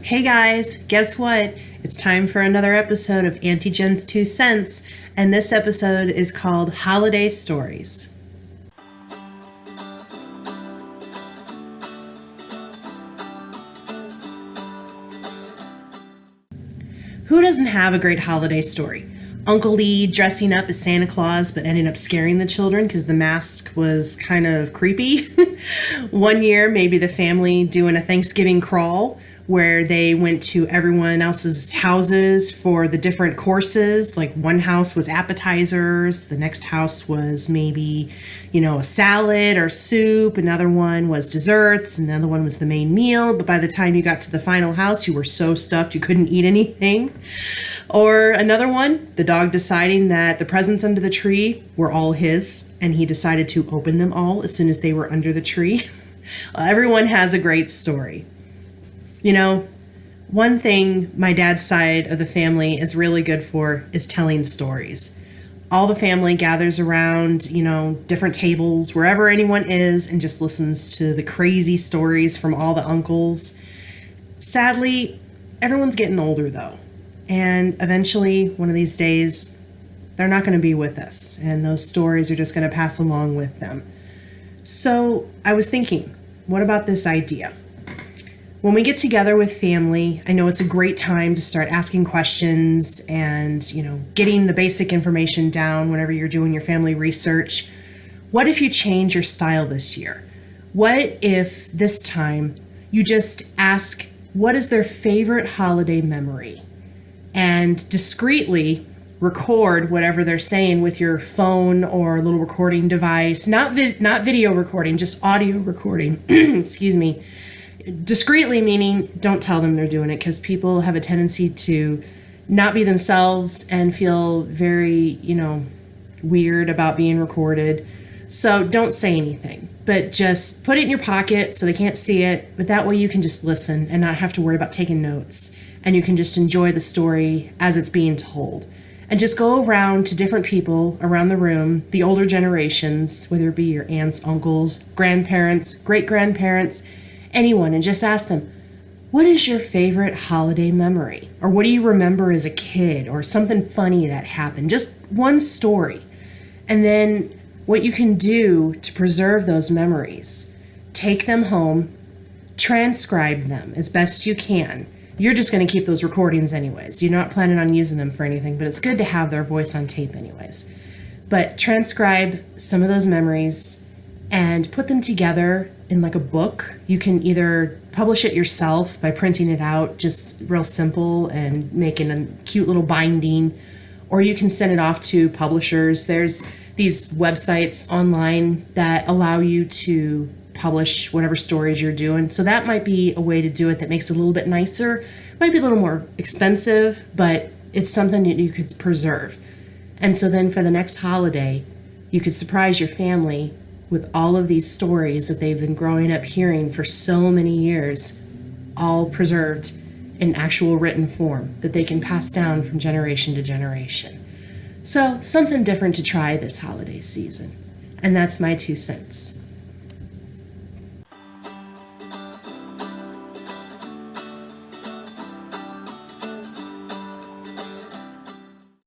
Hey guys, guess what? It's time for another episode of Auntie Jen's 2 Cents, and this episode is called Holiday Stories. Who doesn't have a great holiday story? Uncle Lee dressing up as Santa Claus but ending up scaring the children because the mask was kind of creepy. One year, maybe the family doing a Thanksgiving crawl where they went to everyone else's houses for the different courses. Like one house was appetizers, the next house was maybe, a salad or soup, another one was desserts, another one was the main meal. But by the time you got to the final house, you were so stuffed you couldn't eat anything. Or another one, the dog deciding that the presents under the tree were all his, and he decided to open them all as soon as they were under the tree. Everyone has a great story. One thing my dad's side of the family is really good for is telling stories. All the family gathers around, different tables, wherever anyone is, and just listens to the crazy stories from all the uncles. Sadly, everyone's getting older though. And eventually, one of these days, they're not going to be with us, and those stories are just going to pass along with them. So I was thinking, what about this idea? When we get together with family, I know it's a great time to start asking questions and, getting the basic information down whenever you're doing your family research. What if you change your style this year? What if this time you just ask, what is their favorite holiday memory? And discreetly record whatever they're saying with your phone or little recording device, not video recording, just audio recording, excuse me. Discreetly meaning don't tell them they're doing it, because people have a tendency to not be themselves and feel very, weird about being recorded. So don't say anything, but just put it in your pocket so they can't see it. But that way you can just listen and not have to worry about taking notes. And you can just enjoy the story as it's being told. And just go around to different people around the room, the older generations, whether it be your aunts, uncles, grandparents, great-grandparents, anyone, and just ask them, what is your favorite holiday memory? Or what do you remember as a kid? Or something funny that happened? Just one story. And then what you can do to preserve those memories, take them home, transcribe them as best you can. You're just going to keep those recordings anyways. You're not planning on using them for anything, but it's good to have their voice on tape anyways. But transcribe some of those memories and put them together in like a book. You can either publish it yourself by printing it out, just real simple, and making a cute little binding, or you can send it off to publishers. There's these websites online that allow you to publish whatever stories you're doing. So that might be a way to do it that makes it a little bit nicer. Might be a little more expensive, but it's something that you could preserve. And so then for the next holiday, you could surprise your family with all of these stories that they've been growing up hearing for so many years, all preserved in actual written form that they can pass down from generation to generation. So something different to try this holiday season. And that's my 2 cents.